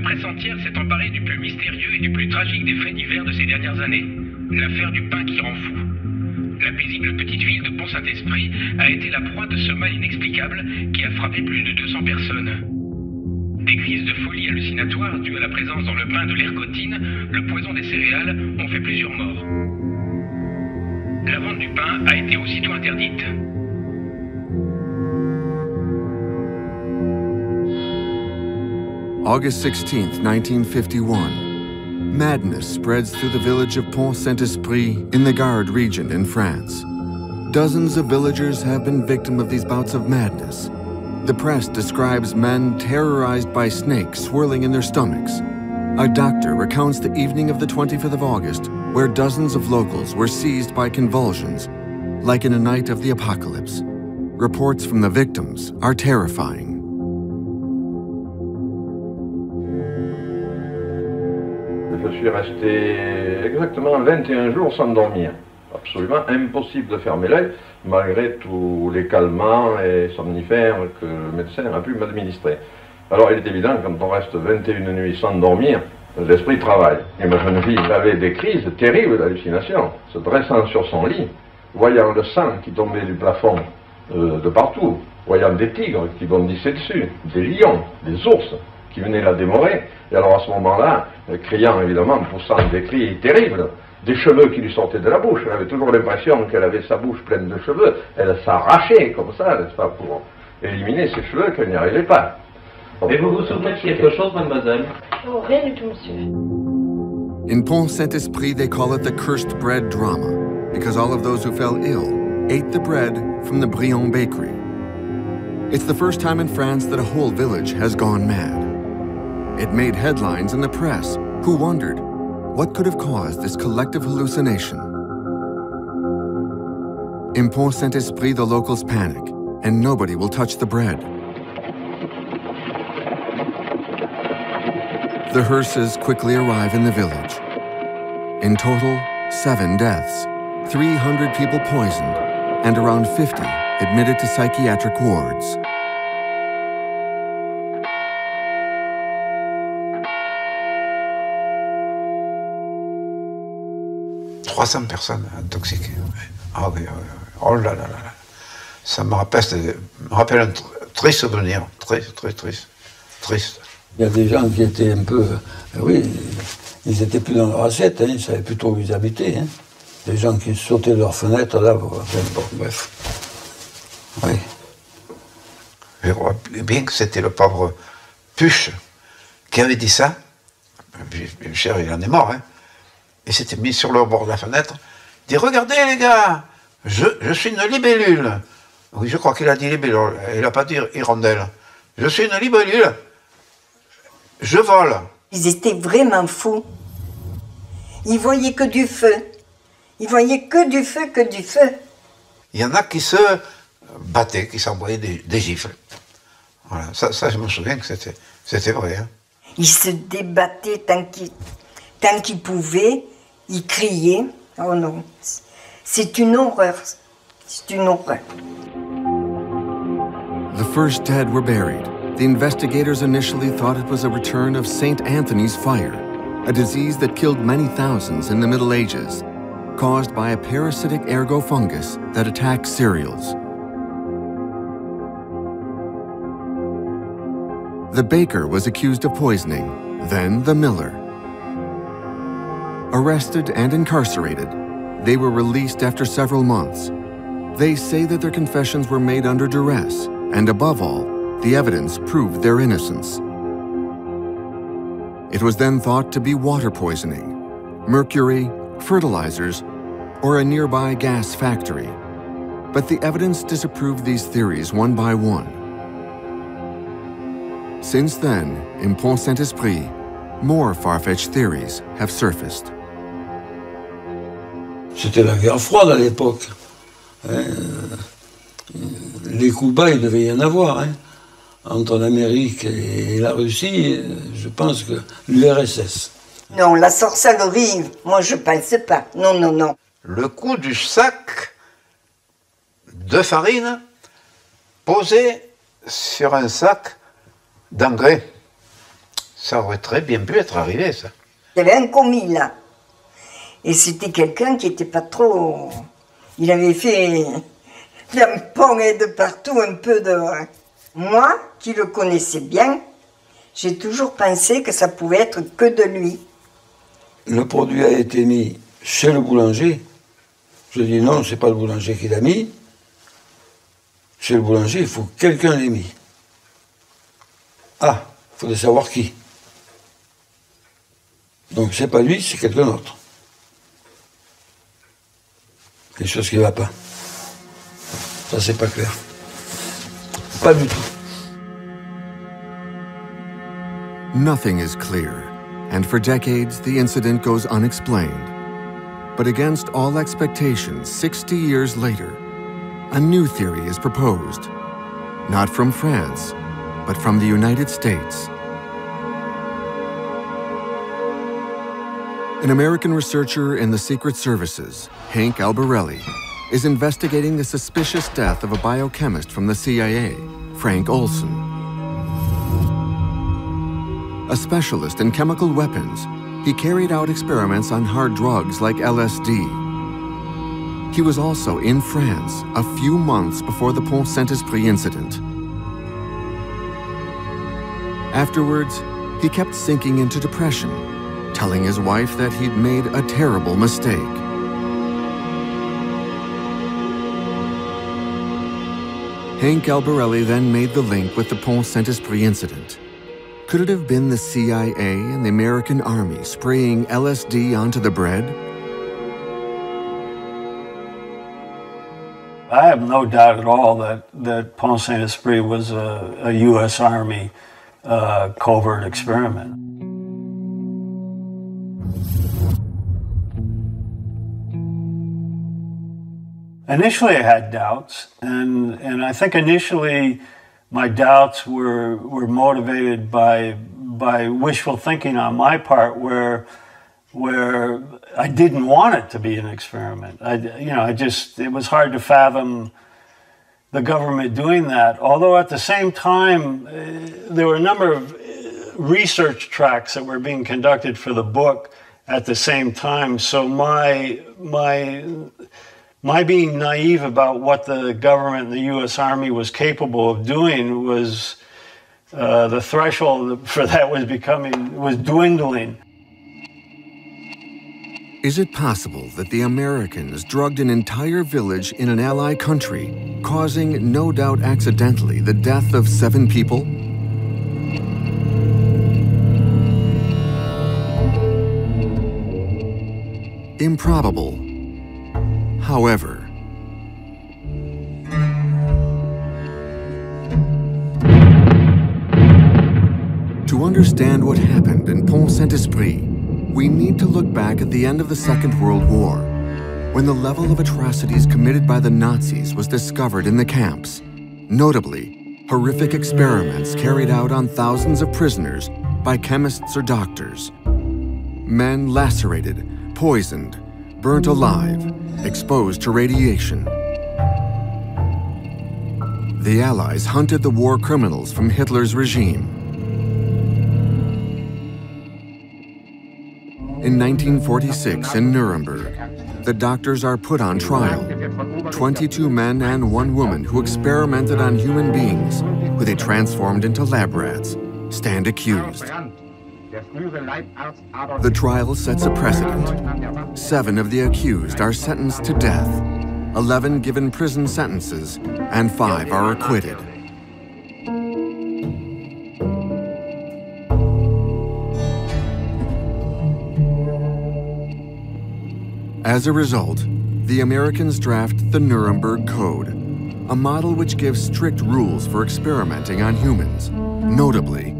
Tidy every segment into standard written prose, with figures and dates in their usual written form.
presse entière s'est emparée du plus mystérieux et du plus tragique des faits divers de ces dernières années. L'affaire du pain qui rend fou. La paisible petite ville de Pont-Saint-Esprit a été la proie de ce mal inexplicable qui a frappé plus de 200 personnes. Des crises de folie hallucinatoire dues à la présence dans le pain de l'ergotine, le poison des céréales, ont fait plusieurs morts. La vente du pain a été aussitôt interdite. August 16th, 1951. Madness spreads through the village of Pont-Saint-Esprit in the Gard region in France. Dozens of villagers have been victims of these bouts of madness. The press describes men terrorized by snakes swirling in their stomachs. A doctor recounts the evening of the 25th of August, where dozens of locals were seized by convulsions, like in a night of the apocalypse. Reports from the victims are terrifying. Je suis resté exactement 21 jours sans dormir. Absolument impossible de fermer l'œil, malgré tous les calmants et somnifères que le médecin a pu m'administrer. Alors il est évident, quand on reste 21 nuits sans dormir, l'esprit travaille. Et ma jeune fille avait des crises terribles d'hallucinations, se dressant sur son lit, voyant le sang qui tombait du plafond de partout, voyant des tigres qui bondissaient dessus, des lions, des ours qui venaient la dévorer. Et alors à ce moment-là, criant évidemment, poussant des cris terribles, des cheveux qui lui sortaient de la bouche. Elle avait toujours l'impression qu'elle avait sa bouche pleine de cheveux. Elle s'arrachait comme ça, n'est-ce pas, pour éliminer ses cheveux, qu'elle n'y arrivait pas. Et vous vous souvenez de quelque chose, mademoiselle? Oh, rien du tout, monsieur. In Pont-Saint-Esprit, they call it the cursed bread drama, because all of those who fell ill ate the bread from the Briand bakery. It's the first time in France that a whole village has gone mad. It made headlines in the press, who wondered, what could have caused this collective hallucination? In Pont-Saint-Esprit, the locals panic, and nobody will touch the bread. The hearses quickly arrive in the village. In total, 7 deaths, 300 people poisoned, and around 50 admitted to psychiatric wards. « 300 personnes intoxiquées. Ah oui, oh là là là là. Ça me rappelle un triste souvenir, très triste. Il y a des gens qui étaient un peu, oui, ils étaient plus dans leur assiette, hein, ils savaient plus trop où ils habitaient. Hein. Des gens qui sautaient de leurs fenêtres, là, bon, bref. Oui. Je crois bien que c'était le pauvre Puche qui avait dit ça. Bien cher, il en est mort, hein. Il s'était mis sur le bord de la fenêtre, il dit « Regardez les gars, je suis une libellule ». Oui, je crois qu'il a dit libellule, il n'a pas dit hirondelle. « Je suis une libellule, je vole ». Ils étaient vraiment fous. Ils voyaient que du feu. Ils voyaient que du feu, que du feu. Il y en a qui se battaient, qui s'envoyaient des gifles. Voilà, ça je me souviens que c'était vrai. Hein. Ils se débattaient tant qu'ils pouvaient. Ils criaient. Oh non, c'est une horreur. C'est une horreur. The first dead were buried. The investigators initially thought it was a return of St. Anthony's fire, a disease that killed many thousands in the Middle Ages, caused by a parasitic ergo fungus that attacks cereals. The baker was accused of poisoning, then the miller. Arrested and incarcerated, they were released after several months. They say that their confessions were made under duress, and above all, the evidence proved their innocence. It was then thought to be water poisoning, mercury, fertilizers, or a nearby gas factory. But the evidence disapproved these theories one by one. Since then, in Pont-Saint-Esprit, more far-fetched theories have surfaced. C'était la guerre froide à l'époque. Les coups bas, il devait y en avoir. Hein. Entre l'Amérique et la Russie, je pense que l'URSS. Non, la sorcellerie, moi je pense pas. Non, non, non. Le coup du sac de farine posé sur un sac d'engrais. Ça aurait très bien pu être arrivé, ça. Il y avait un commis là. Et c'était quelqu'un qui n'était pas trop... Il avait fait tampon et de partout un peu de... Moi, qui le connaissais bien, j'ai toujours pensé que ça pouvait être que de lui. Le produit a été mis chez le boulanger. Je dis non, c'est pas le boulanger qui l'a mis. Chez le boulanger, il faut que quelqu'un l'ait mis. Ah, il faudrait savoir qui. Donc c'est pas lui, c'est quelqu'un d'autre. Quelque chose qui ne va pas. Ça, c'est pas clair. Pas du tout. Nothing is clear, and for decades the incident goes unexplained. But against all expectations, 60 years later, a new theory is proposed. Not from France, but from the United States. An American researcher in the Secret Services, Hank Albarelli, is investigating the suspicious death of a biochemist from the CIA, Frank Olson. A specialist in chemical weapons, he carried out experiments on hard drugs like LSD. He was also in France a few months before the Pont-Saint-Esprit incident. Afterwards, he kept sinking into depression, telling his wife that he'd made a terrible mistake. Hank Albarelli then made the link with the Pont-Saint-Esprit incident. Could it have been the CIA and the American Army spraying LSD onto the bread? I have no doubt at all that Pont-Saint-Esprit was a U.S. Army covert experiment. Initially, I had doubts, and I think initially my doubts were motivated by wishful thinking on my part, where I didn't want it to be an experiment. It was hard to fathom the government doing that. Although at the same time, there were a number of research tracks that were being conducted for the book at the same time. So my being naive about what the government and the U.S. Army was capable of doing was the threshold for that was dwindling. Is it possible that the Americans drugged an entire village in an ally country, causing, no doubt accidentally, the death of 7 people? Improbable. However, to understand what happened in Pont-Saint-Esprit, we need to look back at the end of the Second World War, when the level of atrocities committed by the Nazis was discovered in the camps. Notably, horrific experiments carried out on thousands of prisoners by chemists or doctors. Men lacerated, poisoned, burnt alive, exposed to radiation. The Allies hunted the war criminals from Hitler's regime. In 1946, in Nuremberg, the doctors are put on trial. 22 men and 1 woman who experimented on human beings, who they transformed into lab rats, stand accused. The trial sets a precedent. 7 of the accused are sentenced to death, 11 given prison sentences, and 5 are acquitted. As a result, the Americans draft the Nuremberg Code, a model which gives strict rules for experimenting on humans. Notably,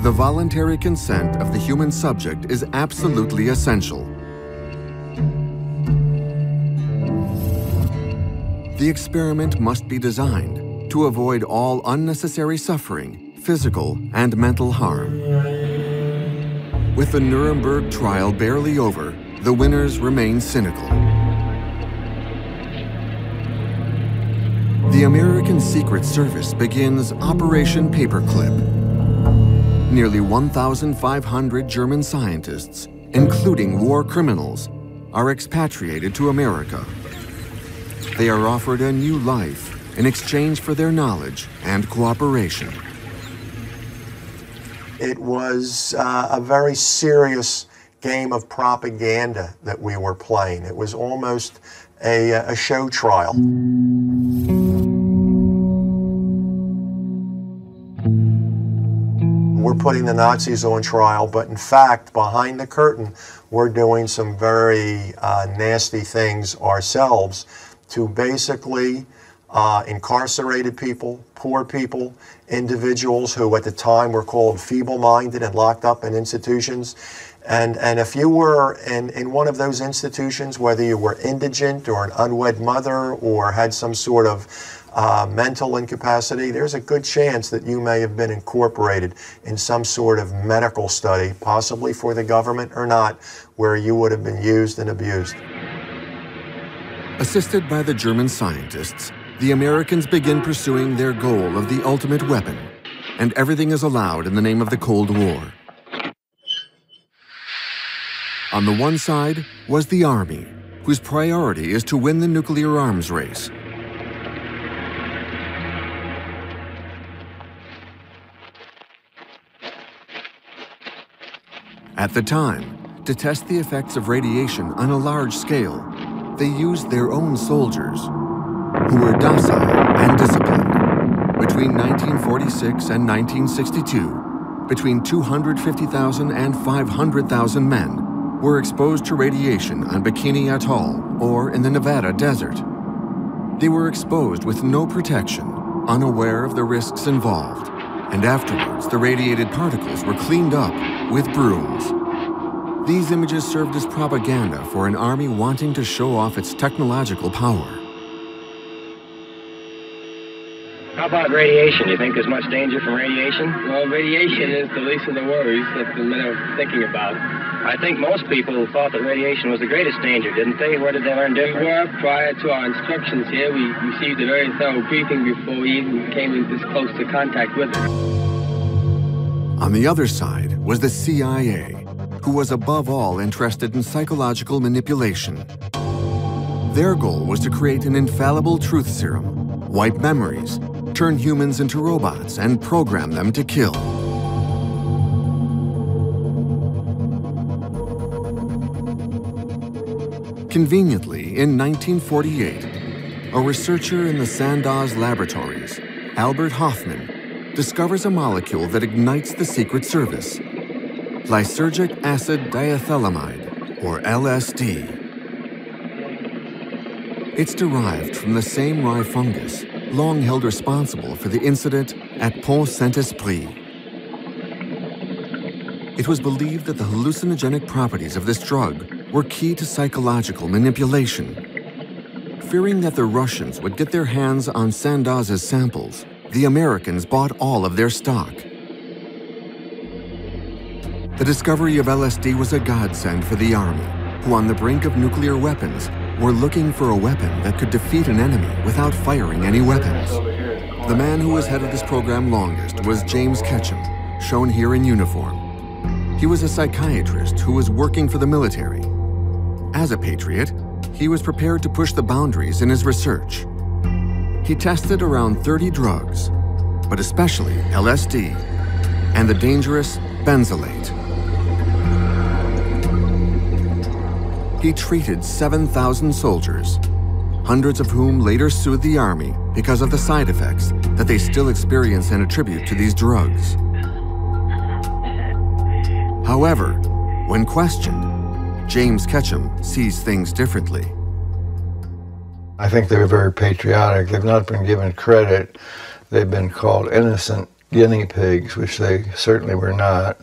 the voluntary consent of the human subject is absolutely essential. The experiment must be designed to avoid all unnecessary suffering, physical and mental harm. With the Nuremberg trial barely over, the winners remain cynical. The American Secret Service begins Operation Paperclip. Nearly 1,500 German scientists, including war criminals, are expatriated to America. They are offered a new life in exchange for their knowledge and cooperation. It was a very serious game of propaganda that we were playing. It was almost a show trial. We're putting the Nazis on trial, but in fact, behind the curtain, we're doing some very nasty things ourselves to basically incarcerated people, poor people, individuals who at the time were called feeble-minded and locked up in institutions. And if you were in one of those institutions, whether you were indigent or an unwed mother or had some sort of mental incapacity, there's a good chance that you may have been incorporated in some sort of medical study, possibly for the government or not, where you would have been used and abused. Assisted by the German scientists, the Americans begin pursuing their goal of the ultimate weapon, and everything is allowed in the name of the Cold War. On the one side was the Army, whose priority is to win the nuclear arms race. At the time, to test the effects of radiation on a large scale, they used their own soldiers, who were docile and disciplined. Between 1946 and 1962, between 250,000 and 500,000 men were exposed to radiation on Bikini Atoll or in the Nevada desert. They were exposed with no protection, unaware of the risks involved, and afterwards the radiated particles were cleaned up with brooms. These images served as propaganda for an army wanting to show off its technological power. How about radiation? You think there's much danger from radiation? Well, radiation is the least of the worries that the men are thinking about. I think most people thought that radiation was the greatest danger, didn't they? Where did they learn different? Well, prior to our instructions here, we received a very thorough briefing before we even came in this close to contact with it. On the other side was the CIA, who was above all interested in psychological manipulation. Their goal was to create an infallible truth serum, wipe memories, turn humans into robots, and program them to kill. Conveniently, in 1948, a researcher in the Sandoz laboratories, Albert Hofmann, discovers a molecule that ignites the Secret Service, lysergic acid diethylamide, or LSD. It's derived from the same rye fungus long held responsible for the incident at Pont-Saint-Esprit. It was believed that the hallucinogenic properties of this drug were key to psychological manipulation. Fearing that the Russians would get their hands on Sandoz's samples, the Americans bought all of their stock. The discovery of LSD was a godsend for the Army, who on the brink of nuclear weapons were looking for a weapon that could defeat an enemy without firing any weapons. The man who was head of this program longest was James Ketchum, shown here in uniform. He was a psychiatrist who was working for the military. As a patriot, he was prepared to push the boundaries in his research. He tested around 30 drugs, but especially LSD and the dangerous benzylate. He treated 7,000 soldiers, hundreds of whom later sued the Army because of the side effects that they still experience and attribute to these drugs. However, when questioned, James Ketchum sees things differently. I think they were very patriotic. They've not been given credit. They've been called innocent guinea pigs, which they certainly were not.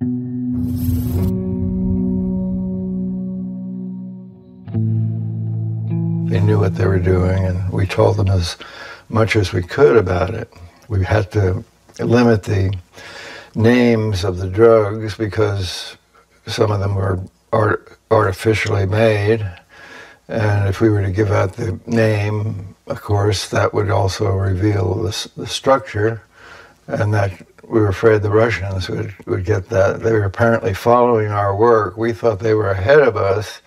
They knew what they were doing, and we told them as much as we could about it. We had to limit the names of the drugs because some of them were artificially made, and if we were to give out the name, of course, that would also reveal the structure, and that we were afraid the Russians would get that. They were apparently following our work. We thought they were ahead of us,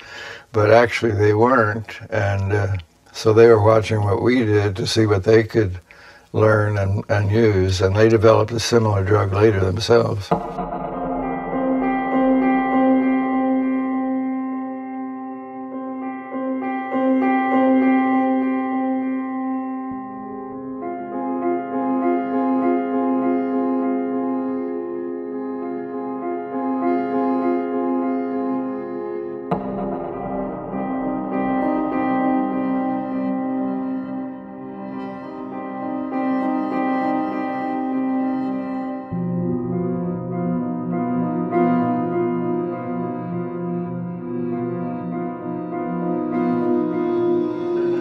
but actually they weren't. And so they were watching what we did to see what they could learn and use, and they developed a similar drug later themselves.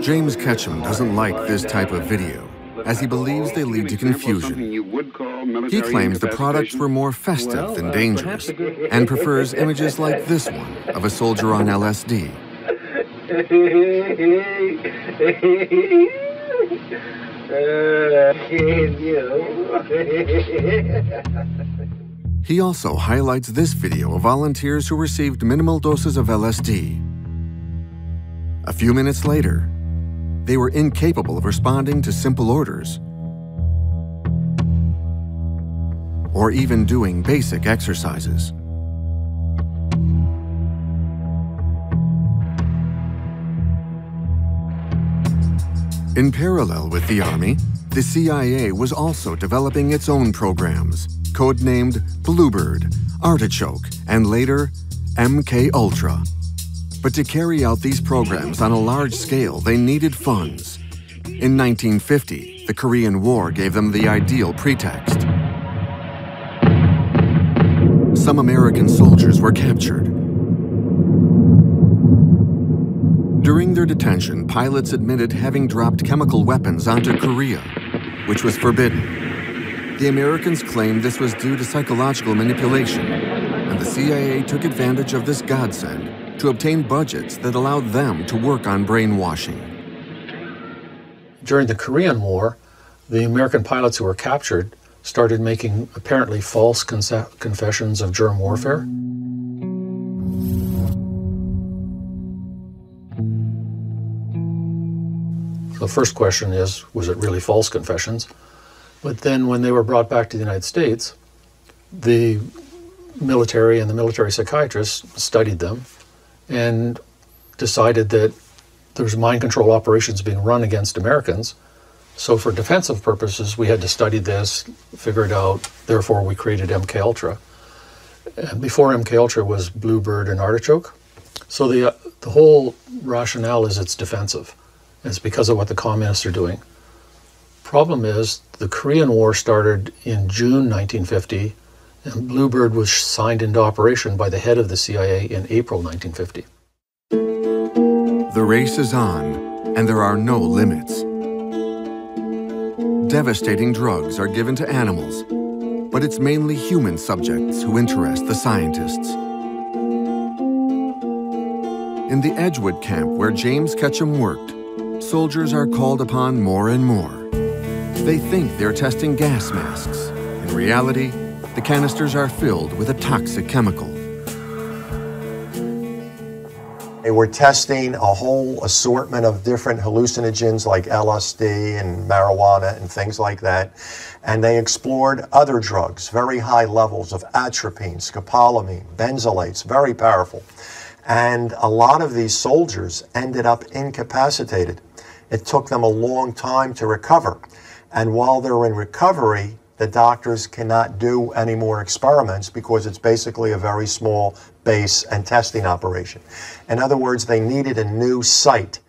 James Ketchum doesn't like this type of video, as he believes they lead to confusion. He claims the products were more festive than dangerous, and prefers images like this one of a soldier on LSD. He also highlights this video of volunteers who received minimal doses of LSD. A few minutes later, they were incapable of responding to simple orders or even doing basic exercises. In parallel with the Army, the CIA was also developing its own programs, codenamed Bluebird, Artichoke, and later MK Ultra. But to carry out these programs on a large scale, they needed funds. In 1950, the Korean War gave them the ideal pretext. Some American soldiers were captured. During their detention, pilots admitted having dropped chemical weapons onto Korea, which was forbidden. The Americans claimed this was due to psychological manipulation, and the CIA took advantage of this godsend to obtain budgets that allowed them to work on brainwashing. During the Korean War, the American pilots who were captured started making apparently false confessions of germ warfare. The first question is, was it really false confessions? But then when they were brought back to the United States, the military and the military psychiatrists studied them and decided that there was mind control operations being run against Americans. So for defensive purposes, we had to study this, figure it out, therefore we created MK Ultra. And before MK Ultra was Bluebird and Artichoke. So the whole rationale is it's defensive. It's because of what the communists are doing. Problem is, the Korean War started in June 1950, and Bluebird was signed into operation by the head of the CIA in April 1950. The race is on, and there are no limits. Devastating drugs are given to animals, but it's mainly human subjects who interest the scientists. In the Edgewood camp where James Ketchum worked, soldiers are called upon more and more. They think they're testing gas masks. In reality, the canisters are filled with a toxic chemical. They were testing a whole assortment of different hallucinogens like LSD and marijuana and things like that. And they explored other drugs, very high levels of atropine, scopolamine, benzoates, very powerful. And a lot of these soldiers ended up incapacitated. It took them a long time to recover. And while they're in recovery, the doctors cannot do any more experiments because it's basically a very small base and testing operation. In other words, they needed a new site.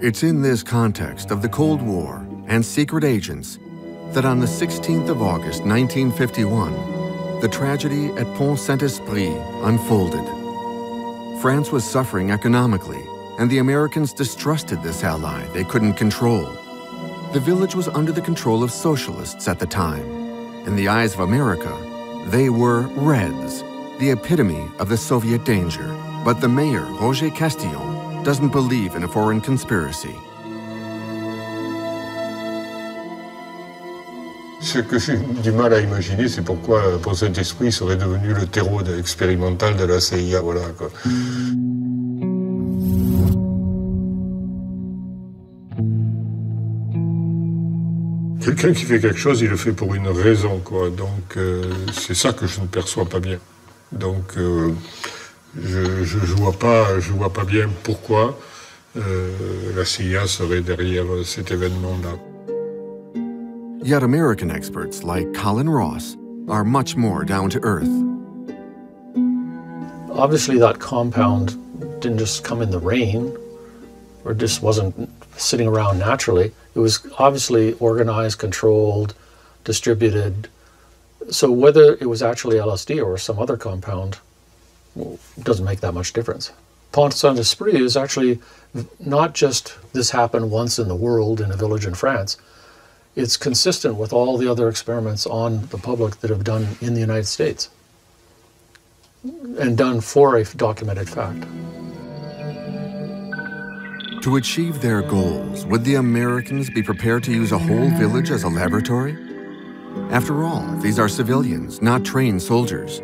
It's in this context of the Cold War and secret agents that on the 16th of August, 1951, the tragedy at Pont-Saint-Esprit unfolded. France was suffering economically, and the Americans distrusted this ally they couldn't control. The village was under the control of socialists at the time. In the eyes of America, they were Reds, the epitome of the Soviet danger. But the mayor, Roger Castillon, doesn't believe in a foreign conspiracy. Ce que j'ai du mal à imaginer, c'est pourquoi Pont-Saint-Esprit serait devenu le terreau expérimental de la CIA, voilà, quoi. Quelqu'un qui fait quelque chose, il le fait pour une raison, quoi. Donc, c'est ça que je ne perçois pas bien. Donc, je vois pas bien pourquoi la CIA serait derrière cet événement-là. Yet American experts like Colin Ross are much more down to earth. Obviously, that compound didn't just come in the rain, or just wasn't sitting around naturally. It was obviously organized, controlled, distributed. So whether it was actually LSD or some other compound, well, doesn't make that much difference. Pont-Saint-Esprit is actually not just this happened once in the world in a village in France. It's consistent with all the other experiments on the public that have done in the United States and done for a documented fact. To achieve their goals, would the Americans be prepared to use a whole village as a laboratory? After all, these are civilians, not trained soldiers.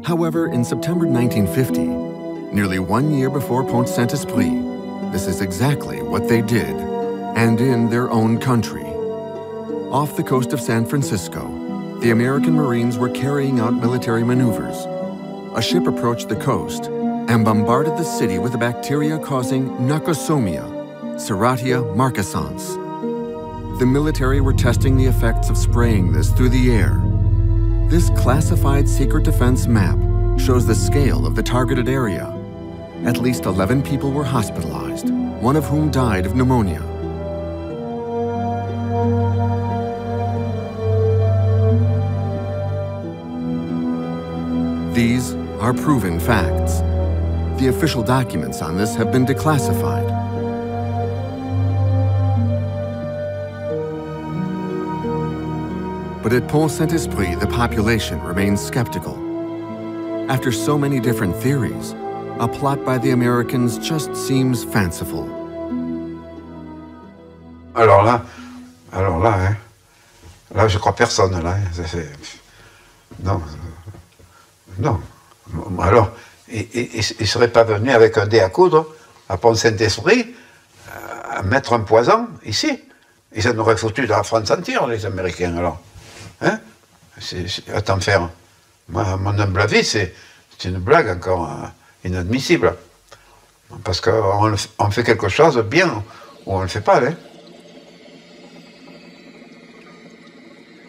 However, in September 1950, nearly 1 year before Pont-Saint-Esprit, this is exactly what they did, and in their own country. Off the coast of San Francisco, the American Marines were carrying out military maneuvers. A ship approached the coast and bombarded the city with a bacteria causing Noxosomia, Serratia marcescens. The military were testing the effects of spraying this through the air. This classified secret defense map shows the scale of the targeted area. At least 11 people were hospitalized, one of whom died of pneumonia. These are proven facts. The official documents on this have been declassified. But at Pont-Saint-Esprit, the population remains skeptical. After so many different theories, a plot by the Americans just seems fanciful. Alors là, hein, là je crois personne, là. Non. Alors, il ne serait pas venu avec un dé à coudre à Pont-Saint-Esprit à mettre un poison ici. Ils en auraient foutu dans la France entière, les Américains, alors. Hein? À t'en faire. Moi, à mon humble avis, c'est une blague encore inadmissible. Parce qu'on fait quelque chose bien ou on ne le fait pas, hein?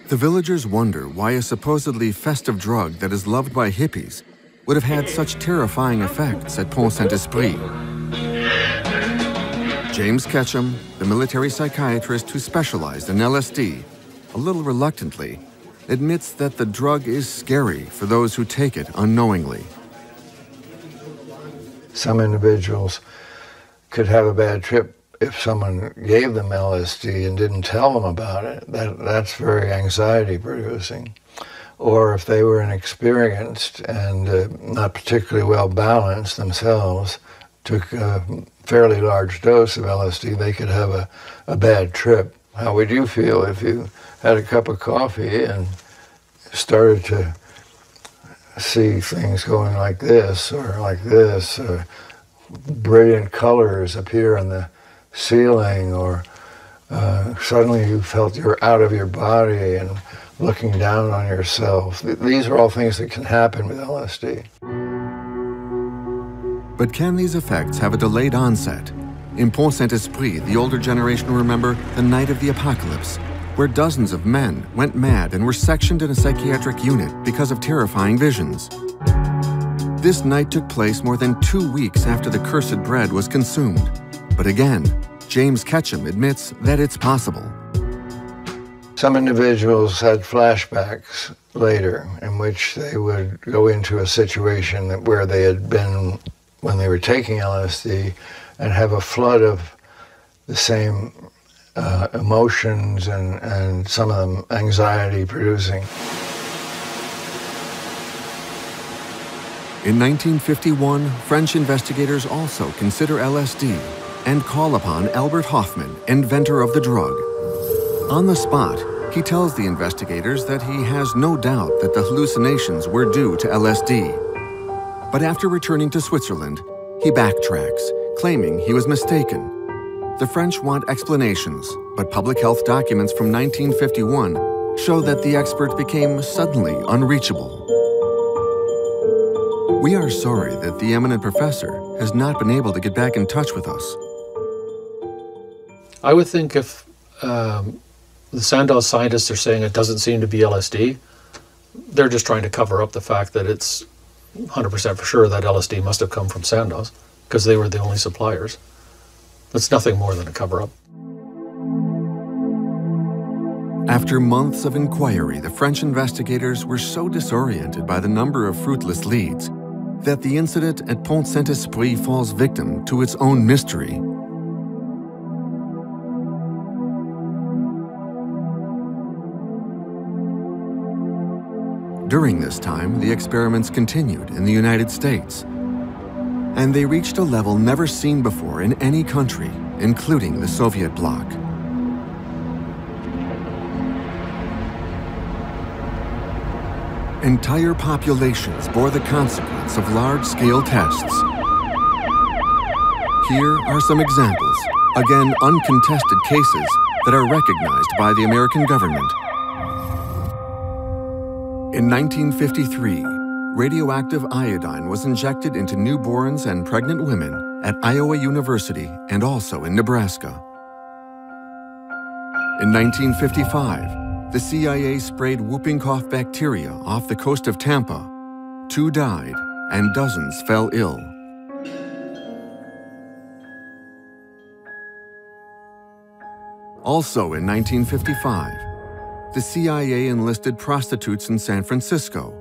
The villagers wonder why a supposedly festive drug that is loved by hippies would have had such terrifying effects at Pont-Saint-Esprit. James Ketchum, the military psychiatrist who specialized in LSD, a little reluctantly, admits that the drug is scary for those who take it unknowingly. Some individuals could have a bad trip if someone gave them LSD and didn't tell them about it. That's very anxiety producing. Or if they were inexperienced and not particularly well balanced themselves, took a fairly large dose of LSD, they could have a bad trip. How would you feel if you had a cup of coffee and started to see things going like this, or brilliant colors appear on the ceiling, or suddenly you felt you're out of your body and looking down on yourself? These are all things that can happen with LSD. But can these effects have a delayed onset? In Pont-Saint-Esprit, the older generation will remember the night of the apocalypse, where dozens of men went mad and were sectioned in a psychiatric unit because of terrifying visions. This night took place more than 2 weeks after the cursed bread was consumed. But again, James Ketchum admits that it's possible. Some individuals had flashbacks later in which they would go into a situation where they had been when they were taking LSD and have a flood of the same emotions and some of them anxiety producing. In 1951, French investigators also consider LSD and call upon Albert Hofmann, inventor of the drug. On the spot, he tells the investigators that he has no doubt that the hallucinations were due to LSD. But after returning to Switzerland, he backtracks, claiming he was mistaken. The French want explanations, but public health documents from 1951 show that the expert became suddenly unreachable. We are sorry that the eminent professor has not been able to get back in touch with us. I would think if the Sandoz scientists are saying it doesn't seem to be LSD, they're just trying to cover up the fact that it's 100% for sure that LSD must have come from Sandoz, because they were the only suppliers. It's nothing more than a cover-up. After months of inquiry, the French investigators were so disoriented by the number of fruitless leads that the incident at Pont-Saint-Esprit falls victim to its own mystery. During this time, the experiments continued in the United States, and they reached a level never seen before in any country, including the Soviet bloc. Entire populations bore the consequence of large-scale tests. Here are some examples, again uncontested cases that are recognized by the American government. In 1953, radioactive iodine was injected into newborns and pregnant women at Iowa University and also in Nebraska. In 1955, the CIA sprayed whooping cough bacteria off the coast of Tampa. 2 died and dozens fell ill. Also in 1955, the CIA enlisted prostitutes in San Francisco,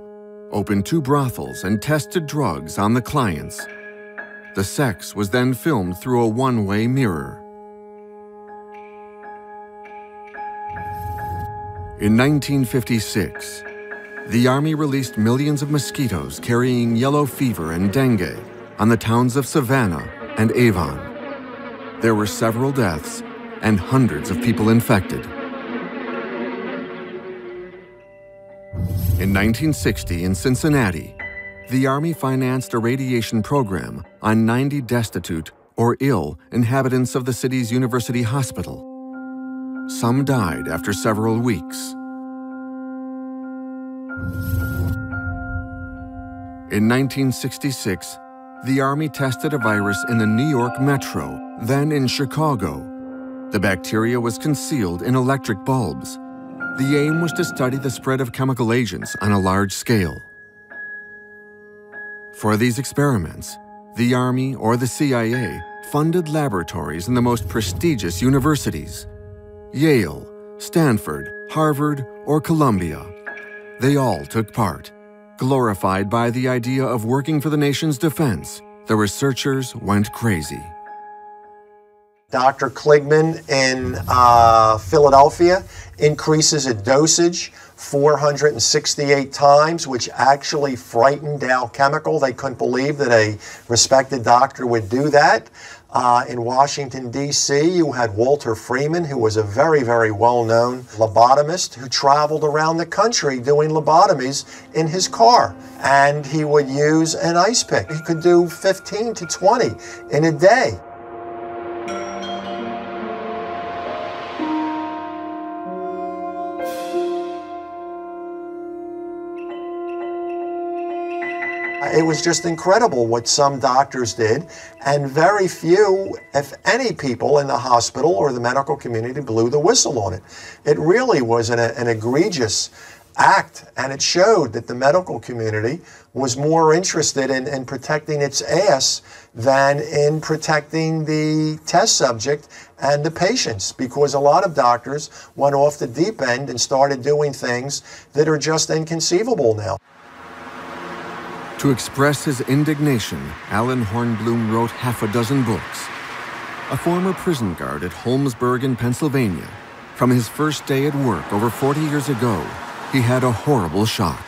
opened 2 brothels, and tested drugs on the clients. The sex was then filmed through a one-way mirror. In 1956, the Army released millions of mosquitoes carrying yellow fever and dengue on the towns of Savannah and Avon. There were several deaths and hundreds of people infected. In 1960, in Cincinnati, the Army financed a radiation program on 90 destitute or ill inhabitants of the city's university hospital. Some died after several weeks. In 1966, the Army tested a virus in the New York Metro, then in Chicago. The bacteria was concealed in electric bulbs. The aim was to study the spread of chemical agents on a large scale. For these experiments, the Army or the CIA funded laboratories in the most prestigious universities: Yale, Stanford, Harvard, or Columbia. They all took part. Glorified by the idea of working for the nation's defense, the researchers went crazy. Dr. Kligman in Philadelphia increases a dosage 468 times, which actually frightened Dow Chemical. They couldn't believe that a respected doctor would do that. In Washington, D.C., you had Walter Freeman, who was a very, very well-known lobotomist who traveled around the country doing lobotomies in his car. And he would use an ice pick. He could do 15 to 20 in a day. It was just incredible what some doctors did, and very few, if any, people in the hospital or the medical community blew the whistle on it. It really was an egregious act, and it showed that the medical community was more interested in protecting its ass than in protecting the test subject and the patients, because a lot of doctors went off the deep end and started doing things that are just inconceivable now. To express his indignation, Alan Hornblum wrote half a dozen books. A former prison guard at Holmesburg in Pennsylvania, from his first day at work over 40 years ago, he had a horrible shock.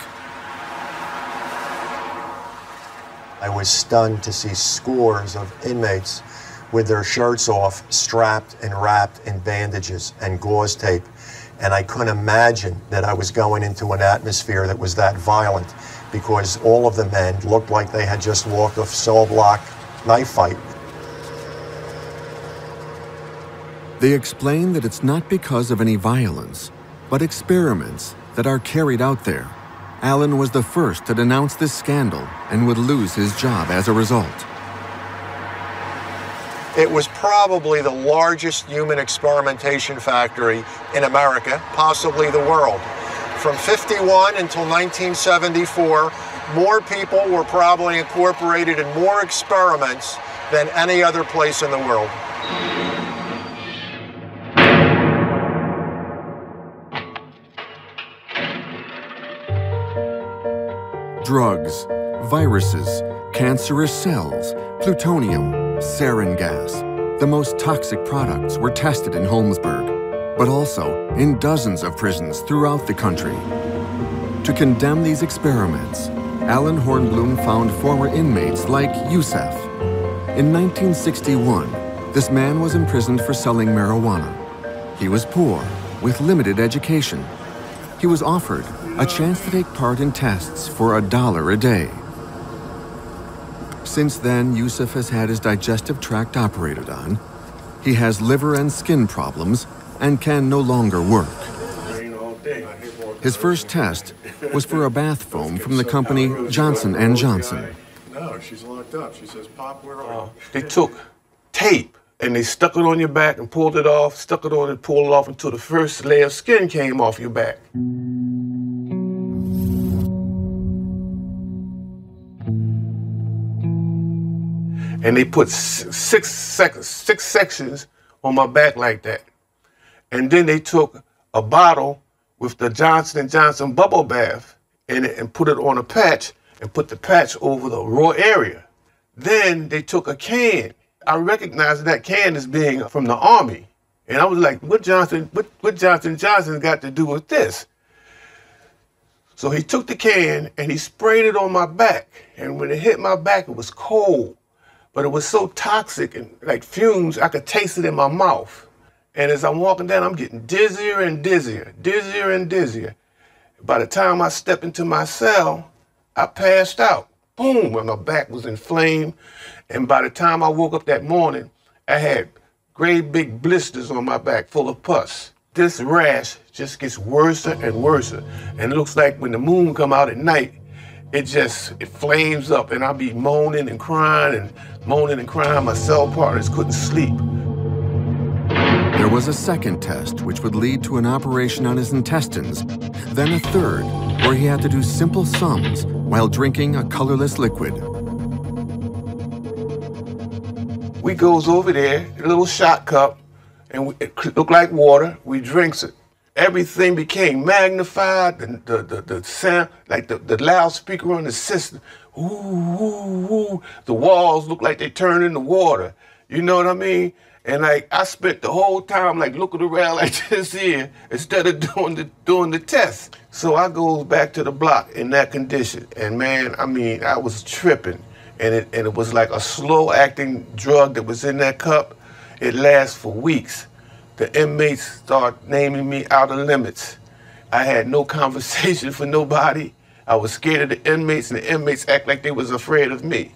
I was stunned to see scores of inmates with their shirts off, strapped and wrapped in bandages and gauze tape. And I couldn't imagine that I was going into an atmosphere that was that violent, because all of the men looked like they had just walked a cell block knife fight. They explain that it's not because of any violence, but experiments that are carried out there. Alan was the first to denounce this scandal and would lose his job as a result. It was probably the largest human experimentation factory in America, possibly the world. From 51 until 1974, more people were probably incorporated in more experiments than any other place in the world. Drugs, viruses, cancerous cells, plutonium, sarin gas. The most toxic products were tested in Holmesburg, but also in dozens of prisons throughout the country. To condemn these experiments, Alan Hornblum found former inmates like Yusef. In 1961, this man was imprisoned for selling marijuana. He was poor, with limited education. He was offered a chance to take part in tests for $1 a day. Since then, Yusef has had his digestive tract operated on. He has liver and skin problems and can no longer work. His first test was for a bath foam from the company Johnson & Johnson. No, she's locked up. She says, Pop, where are you? They took tape and they stuck it on your back and pulled it off, stuck it on and pulled it off until the first layer of skin came off your back. And they put six sections on my back like that. And then they took a bottle with the Johnson & Johnson bubble bath in it and put it on a patch and put the patch over the raw area. Then they took a can. I recognized that can as being from the Army. And I was like, what Johnson Johnson got to do with this? So he took the can and he sprayed it on my back. And when it hit my back, it was cold. But it was so toxic and like fumes, I could taste it in my mouth. And as I'm walking down, I'm getting dizzier and dizzier, dizzier and dizzier. By the time I stepped into my cell, I passed out. Boom, and my back was inflamed. And by the time I woke up that morning, I had great big blisters on my back full of pus. This rash just gets worse and worse. And it looks like when the moon come out at night, it flames up and I'll be moaning and crying. My cell partners couldn't sleep. There was a second test which would lead to an operation on his intestines, then a third where he had to do simple sums while drinking a colorless liquid. We goes over there, a little shot cup, and it looked like water. We drinks it. Everything became magnified, the sound, like the loudspeaker on the system. Ooh, ooh, ooh. The walls look like they turned into water. You know what I mean? And like I spent the whole time like looking around like this here instead of doing the test. So I goes back to the block in that condition. And man, I mean, I was tripping. And it was like a slow acting drug that was in that cup. It lasts for weeks. The inmates start naming me out of limits. I had no conversation for nobody. I was scared of the inmates, and the inmates act like they was afraid of me.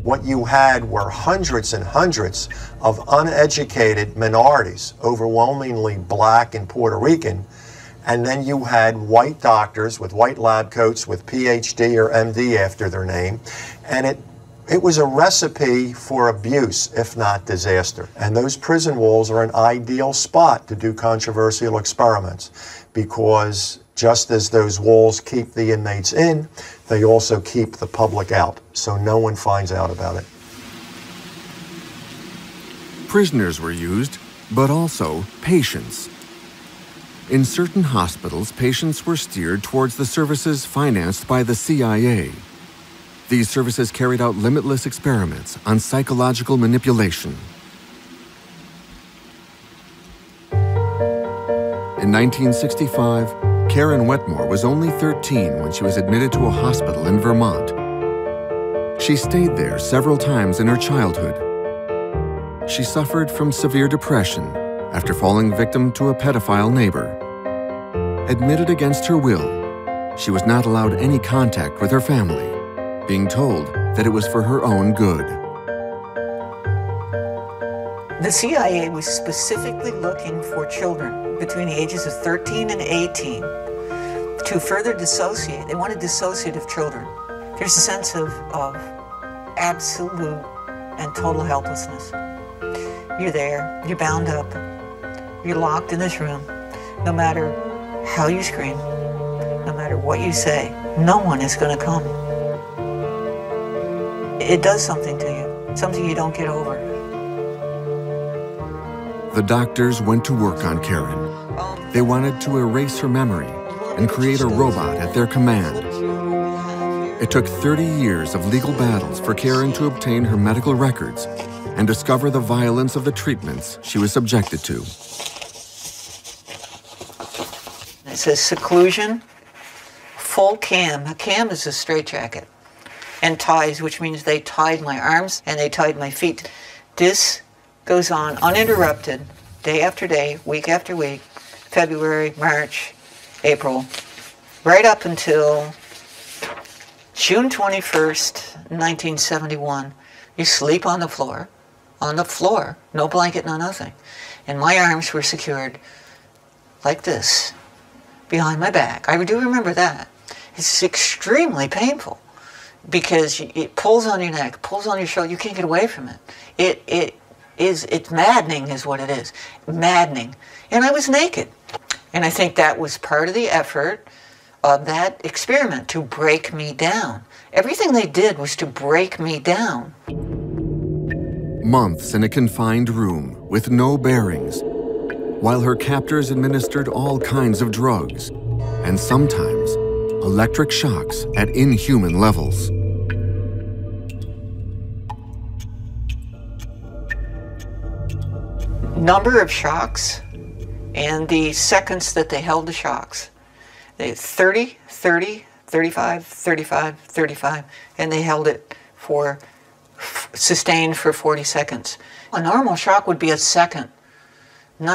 What you had were hundreds and hundreds of uneducated minorities, overwhelmingly black and Puerto Rican, and then you had white doctors with white lab coats with PhD or MD after their name, and it was a recipe for abuse, if not disaster. And those prison walls are an ideal spot to do controversial experiments, because just as those walls keep the inmates in, they also keep the public out, so no one finds out about it. Prisoners were used, but also patients. In certain hospitals, patients were steered towards the services financed by the CIA. These services carried out limitless experiments on psychological manipulation. In 1965, Karen Wetmore was only 13 when she was admitted to a hospital in Vermont. She stayed there several times in her childhood. She suffered from severe depression after falling victim to a pedophile neighbor. Admitted against her will, she was not allowed any contact with her family, being told that it was for her own good. The CIA was specifically looking for children between the ages of 13 and 18 to further dissociate. They wanted dissociative children. There's a sense of absolute and total helplessness. You're there, you're bound up, you're locked in this room. No matter how you scream, no matter what you say, no one is going to come. It does something to you, something you don't get over. The doctors went to work on Karen. They wanted to erase her memory and create a robot at their command. It took 30 years of legal battles for Karen to obtain her medical records and discover the violence of the treatments she was subjected to. It says seclusion, full cam. A cam is a straitjacket. And ties, which means they tied my arms and they tied my feet. This goes on uninterrupted, day after day, week after week, February, March, April, right up until June 21st, 1971. You sleep on the floor, no blanket, no nothing. And my arms were secured like this, behind my back. I do remember that. It's extremely painful because it pulls on your neck, pulls on your shoulder. You can't get away from it. It's maddening is what it is. Maddening. And I was naked. And I think that was part of the effort of that experiment, to break me down. Everything they did was to break me down. Months in a confined room with no bearings, while her captors administered all kinds of drugs, and sometimes electric shocks at inhuman levels. Number of shocks and the seconds that they held the shocks. They 30, 30, 35, 35, 35, and they held it for, sustained for 40 seconds. A normal shock would be a second.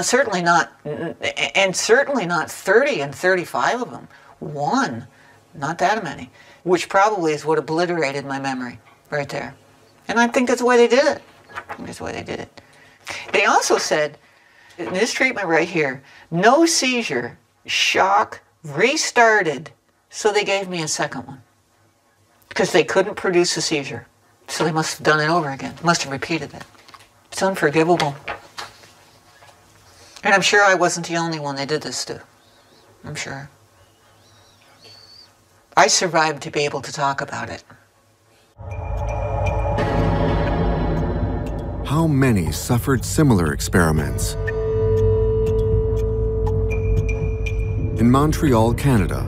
Certainly not 30 and 35 of them. One, not that many, which probably is what obliterated my memory right there. And I think that's the way they did it. I think that's the way they did it. They also said, in this treatment right here, no seizure, shock, restarted. So they gave me a second one because they couldn't produce a seizure. So they must have done it over again, must have repeated it. It's unforgivable. And I'm sure I wasn't the only one they did this to. I'm sure. I survived to be able to talk about it. How many suffered similar experiments? In Montreal, Canada,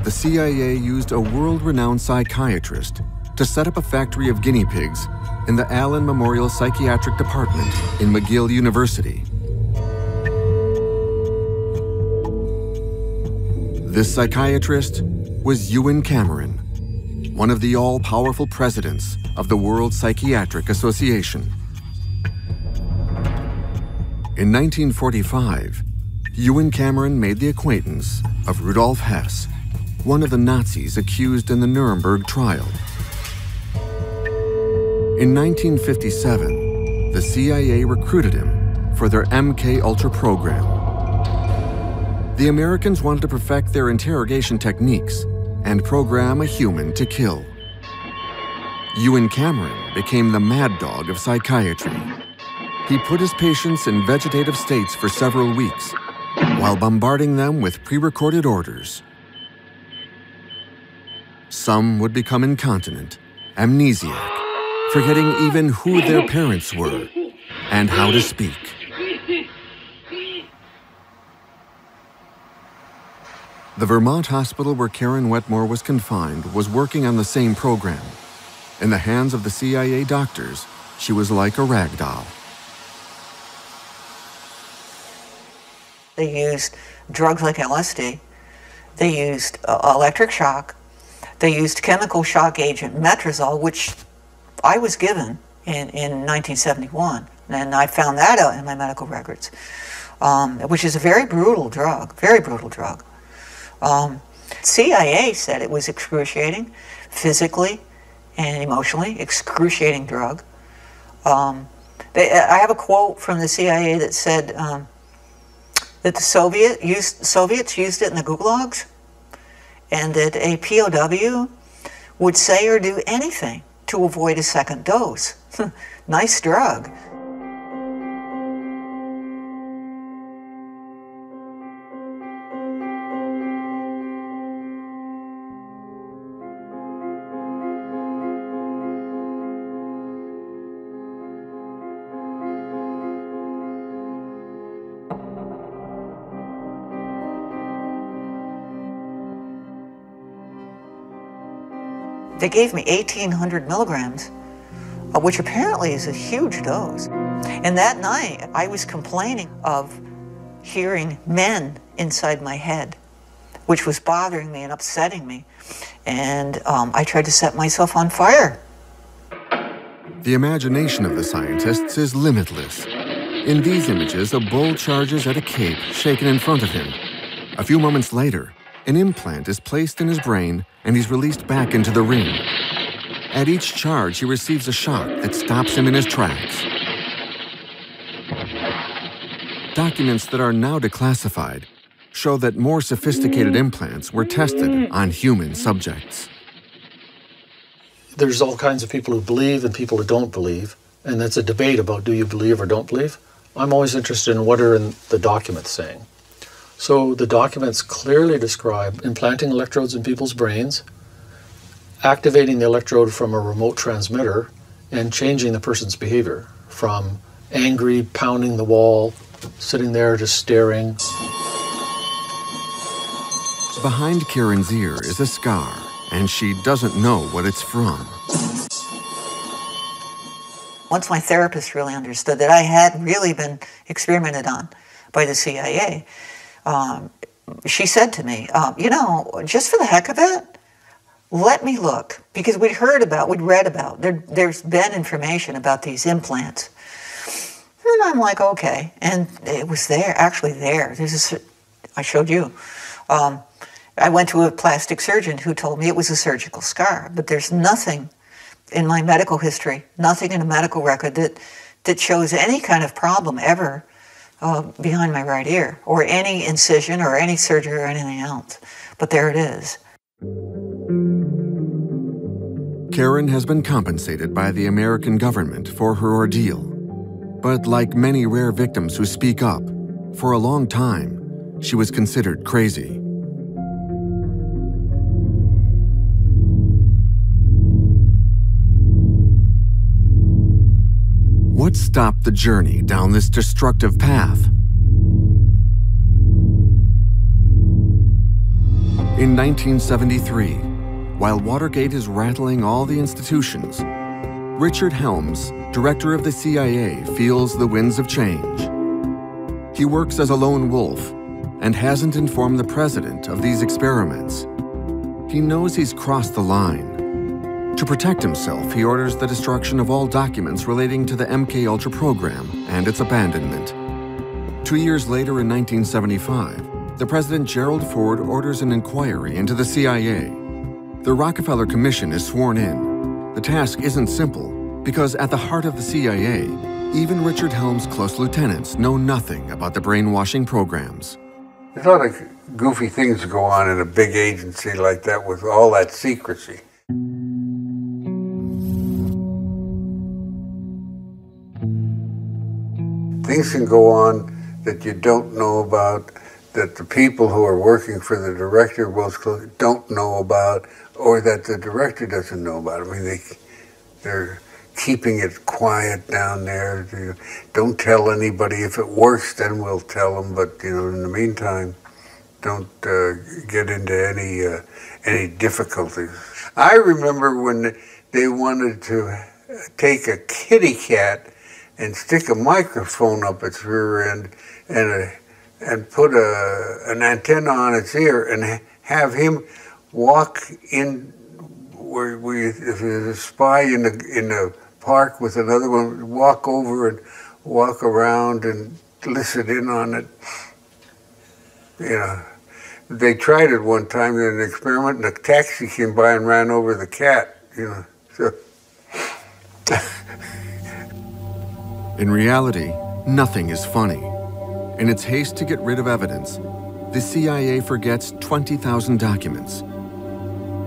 the CIA used a world-renowned psychiatrist to set up a factory of guinea pigs in the Allen Memorial Psychiatric Department in McGill University. This psychiatrist was Ewan Cameron, one of the all-powerful presidents of the World Psychiatric Association. In 1945, Ewan Cameron made the acquaintance of Rudolf Hess, one of the Nazis accused in the Nuremberg trial. In 1957, the CIA recruited him for their MK Ultra program. The Americans wanted to perfect their interrogation techniques and program a human to kill. Ewan Cameron became the mad dog of psychiatry. He put his patients in vegetative states for several weeks, while bombarding them with pre-recorded orders. Some would become incontinent, amnesiac, forgetting even who their parents were and how to speak. The Vermont hospital where Karen Wetmore was confined was working on the same program. In the hands of the CIA doctors, she was like a rag doll. They used drugs like LSD. They used electric shock. They used chemical shock agent metrazole, which I was given in 1971. And I found that out in my medical records, which is a very brutal drug, CIA said it was excruciating, physically and emotionally, excruciating drug. I have a quote from the CIA that said that the Soviets used it in the gulags, and that a POW would say or do anything to avoid a second dose. Nice drug. They gave me 1,800 milligrams, which apparently is a huge dose. And that night, I was complaining of hearing men inside my head, which was bothering me and upsetting me. And I tried to set myself on fire. The imagination of the scientists is limitless. In these images, a bull charges at a cape shaken in front of him. A few moments later, an implant is placed in his brain and he's released back into the ring. At each charge, he receives a shock that stops him in his tracks. Documents that are now declassified show that more sophisticated implants were tested on human subjects. There's all kinds of people who believe and people who don't believe, and that's a debate about do you believe or don't believe. I'm always interested in what are in the documents saying. So the documents clearly describe implanting electrodes in people's brains, activating the electrode from a remote transmitter, and changing the person's behavior from angry, pounding the wall, sitting there just staring. Behind Karen's ear is a scar, and she doesn't know what it's from. Once my therapist really understood that I had really been experimented on by the CIA, she said to me, you know, just for the heck of it, let me look. Because we'd read about, there's been information about these implants. And I'm like, okay. And it was there, actually there. I showed you. I went to a plastic surgeon who told me it was a surgical scar, but there's nothing in my medical history, nothing in a medical record that shows any kind of problem ever behind my right ear, or any incision or any surgery or anything else. But there it is. Karen has been compensated by the American government for her ordeal. But like many rare victims who speak up, for a long time, she was considered crazy. What stopped the journey down this destructive path? In 1973, while Watergate is rattling all the institutions, Richard Helms, director of the CIA, feels the winds of change. He works as a lone wolf and hasn't informed the president of these experiments. He knows he's crossed the line. To protect himself, he orders the destruction of all documents relating to the MKUltra program and its abandonment. 2 years later, in 1975, the President Gerald Ford orders an inquiry into the CIA. The Rockefeller Commission is sworn in. The task isn't simple, because at the heart of the CIA, even Richard Helms' close lieutenants know nothing about the brainwashing programs. There's a lot of goofy things go on in a big agency like that with all that secrecy. Things can go on that you don't know about, that the people who are working for the director most closely don't know about, or that the director doesn't know about. I mean, they're keeping it quiet down there. Don't tell anybody. If it works, then we'll tell them. But, you know, in the meantime, get into any difficulties. I remember when they wanted to take a kitty cat and stick a microphone up its rear end and put an antenna on its ear and have him walk in where if there's a spy in the park with another one, walk over and walk around and listen in on it. You know, they tried it one time in an experiment, and a taxi came by and ran over the cat. You know, so. In reality, nothing is funny. In its haste to get rid of evidence, the CIA forgets 20,000 documents.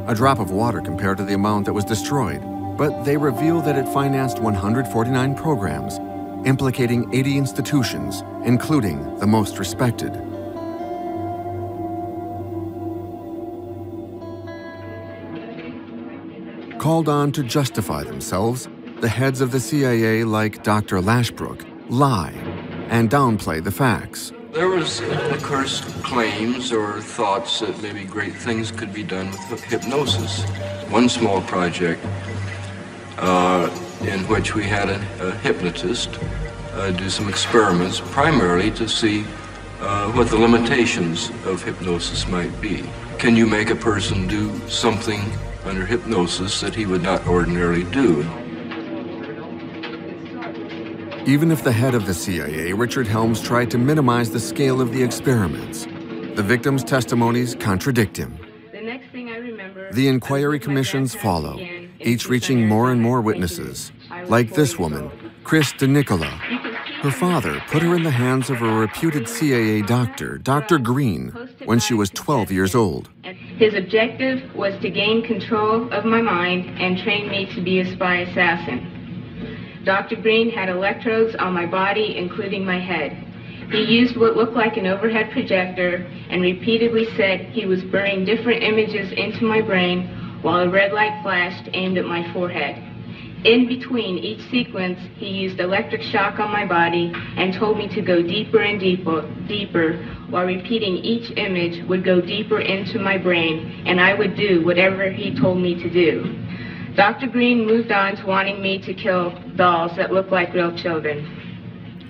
A drop of water compared to the amount that was destroyed, but they reveal that it financed 149 programs, implicating 80 institutions, including the most respected. Called on to justify themselves, the heads of the CIA, like Dr. Lashbrook, lie and downplay the facts. There was, of course, claims or thoughts that maybe great things could be done with hypnosis. One small project in which we had a hypnotist do some experiments, primarily to see what the limitations of hypnosis might be. Can you make a person do something under hypnosis that he would not ordinarily do? Even if the head of the CIA, Richard Helms, tried to minimize the scale of the experiments, the victims' testimonies contradict him. The inquiry commissions follow, each reaching more and more witnesses, like this woman, Chris DeNicola. Her father put her in the hands of a reputed CIA doctor, Dr. Green, when she was 12 years old. His objective was to gain control of my mind and train me to be a spy assassin. Dr. Green had electrodes on my body, including my head. He used what looked like an overhead projector and repeatedly said he was burning different images into my brain while a red light flashed aimed at my forehead. In between each sequence, he used electric shock on my body and told me to go deeper and deeper, while repeating each image would go deeper into my brain, and I would do whatever he told me to do. Dr. Green moved on to wanting me to kill dolls that looked like real children.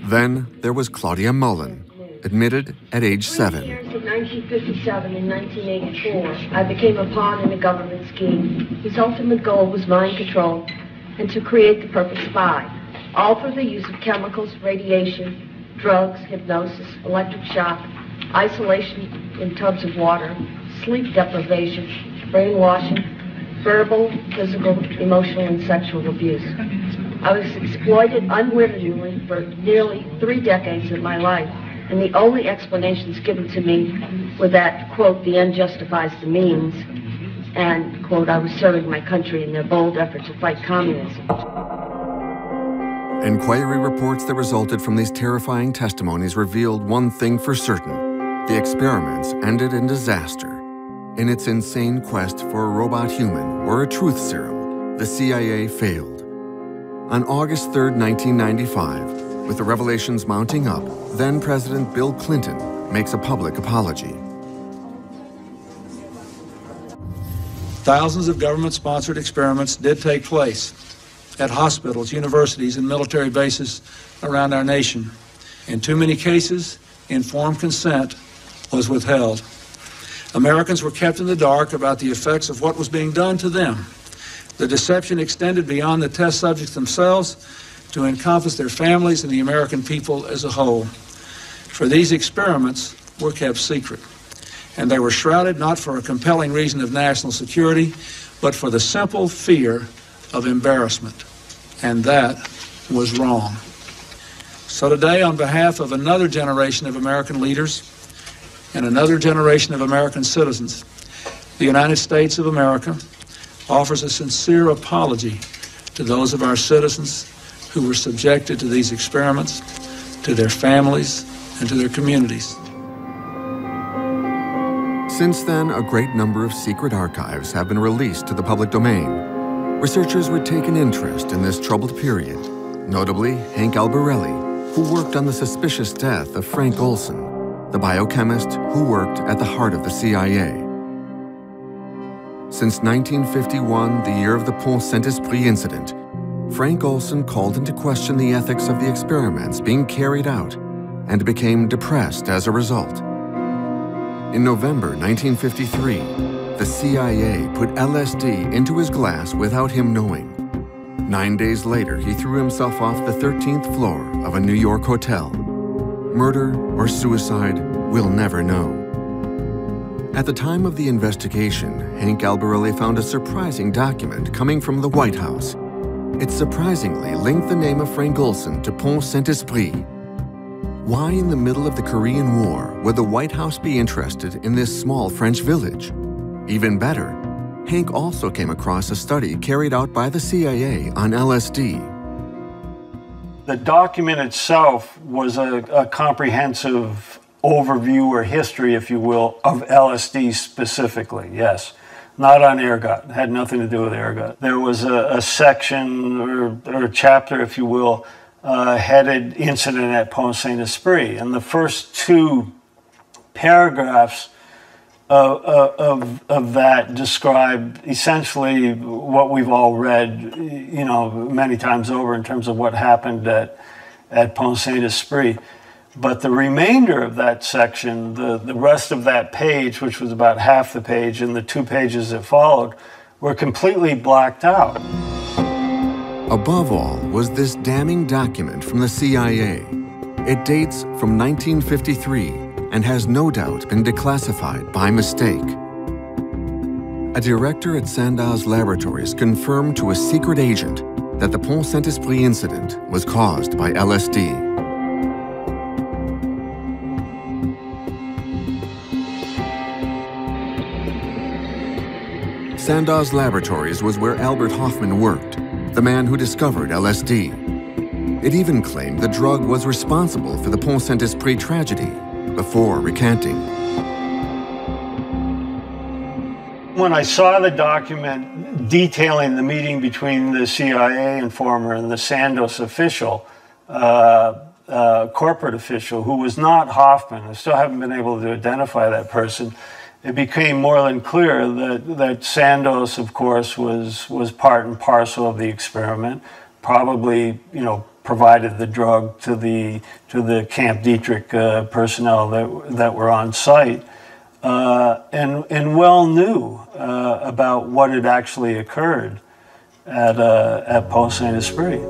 Then there was Claudia Mullen, admitted at age 7. In 1957 and 1984, I became a pawn in a government scheme whose ultimate goal was mind control and to create the perfect spy, all for the use of chemicals, radiation, drugs, hypnosis, electric shock, isolation in tubs of water, sleep deprivation, brainwashing, verbal, physical, emotional, and sexual abuse. I was exploited unwittingly for nearly 3 decades of my life, and the only explanations given to me were that, quote, the end justifies the means, and, quote, I was serving my country in their bold effort to fight communism. Inquiry reports that resulted from these terrifying testimonies revealed one thing for certain: the experiments ended in disaster. In its insane quest for a robot human or a truth serum, the CIA failed. On August 3, 1995, with the revelations mounting up, then-President Bill Clinton makes a public apology. Thousands of government-sponsored experiments did take place at hospitals, universities, and military bases around our nation. In too many cases, informed consent was withheld. Americans were kept in the dark about the effects of what was being done to them. The deception extended beyond the test subjects themselves to encompass their families and the American people as a whole. For these experiments were kept secret, and they were shrouded not for a compelling reason of national security, but for the simple fear of embarrassment, and that was wrong. So today, on behalf of another generation of American leaders and another generation of American citizens, the United States of America offers a sincere apology to those of our citizens who were subjected to these experiments, to their families, and to their communities. Since then, a great number of secret archives have been released to the public domain. Researchers would take an interest in this troubled period, notably Hank Albarelli, who worked on the suspicious death of Frank Olson, the biochemist who worked at the heart of the CIA. Since 1951, the year of the Pont-Saint-Esprit incident, Frank Olson called into question the ethics of the experiments being carried out and became depressed as a result. In November 1953, the CIA put LSD into his glass without him knowing. 9 days later, he threw himself off the 13th floor of a New York hotel. Murder or suicide, we'll never know. At the time of the investigation, Hank Albarelli found a surprising document coming from the White House. It surprisingly linked the name of Frank Olson to Pont-Saint-Esprit. Why in the middle of the Korean War would the White House be interested in this small French village? Even better, Hank also came across a study carried out by the CIA on LSD. The document itself was a comprehensive overview or history, if you will, of LSD specifically, yes. Not on ergot. It had nothing to do with ergot. There was a section or a chapter, if you will, headed Incident at Pont-Saint-Esprit. And the first two paragraphs of that describe essentially what we've all read, you know, many times over in terms of what happened at Pont-Saint-Esprit. But the remainder of that section, the rest of that page, which was about half the page, and the 2 pages that followed, were completely blacked out. Above all was this damning document from the CIA. It dates from 1953 and has no doubt been declassified by mistake. A director at Sandoz Laboratories confirmed to a secret agent that the Pont-Saint-Esprit incident was caused by LSD. Sandoz Laboratories was where Albert Hofmann worked, the man who discovered LSD. It even claimed the drug was responsible for the Pont-Saint-Esprit tragedy, before recanting. When I saw the document detailing the meeting between the CIA informer and the Sandoz official, corporate official, who was not Hoffman, I still haven't been able to identify that person, it became more than clear that Sandoz, of course, was part and parcel of the experiment, probably, you know, provided the drug to the Camp Dietrich personnel that were on site, and well knew about what had actually occurred at Pont-Saint-Esprit.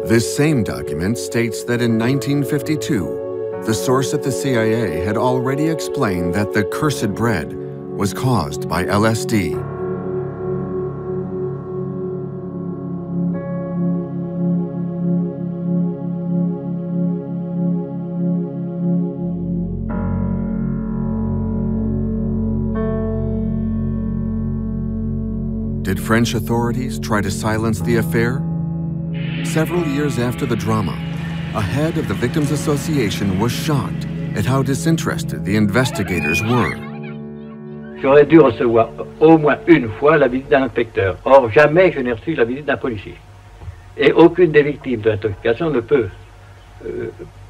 This same document states that in 1952, the source at the CIA had already explained that the cursed bread was caused by LSD. Did French authorities try to silence the affair? Several years after the drama, a head of the Victims Association was shocked at how disinterested the investigators were. J'aurais dû recevoir au moins une fois la visite d'un inspecteur. Or, jamais je n'ai reçu la visite d'un policier. Et aucune des victimes de l'intoxication ne peut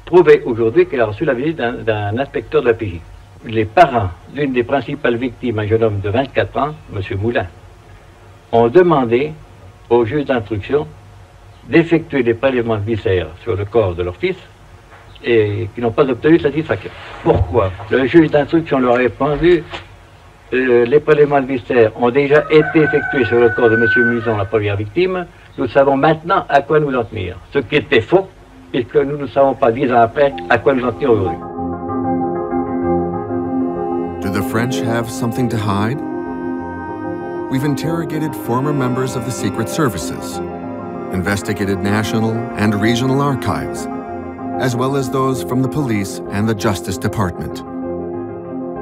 prouver aujourd'hui qu'elle a reçu la visite d'un inspecteur de la PJ. Les parents d'une des principales victimes, un jeune homme de 24 ans, M. Moulin, ont demandé au juge d'instruction d'effectuer des prélèvements de viscères sur le corps de leur fils et qui n'ont pas obtenu de satisfaction. Pourquoi? Le juge d'instruction leur a répondu les prélèvements de viscères ont déjà été effectués sur le corps de M. Muison, la première victime. Nous savons maintenant à quoi nous en tenir. Ce qui était faux, puisque nous ne savons pas 10 ans après à quoi nous en tenir aujourd'hui. Do the French have something to hide? We've interrogated former members of the secret services, investigated national and regional archives, as well as those from the police and the Justice Department.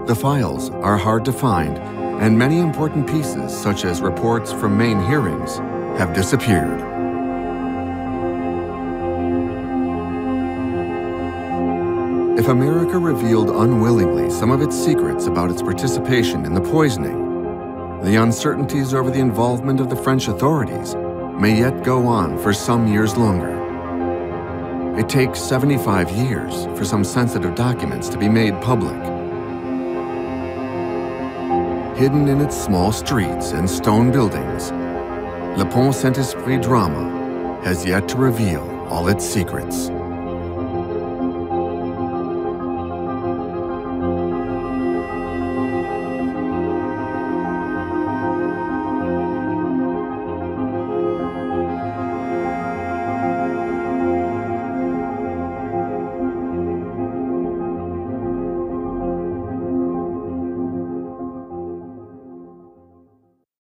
The files are hard to find, and many important pieces, such as reports from main hearings, have disappeared. If America revealed unwillingly some of its secrets about its participation in the poisoning, the uncertainties over the involvement of the French authorities may yet go on for some years longer. it takes 75 years for some sensitive documents to be made public. Hidden in its small streets and stone buildings, the Pont-Saint-Esprit drama has yet to reveal all its secrets.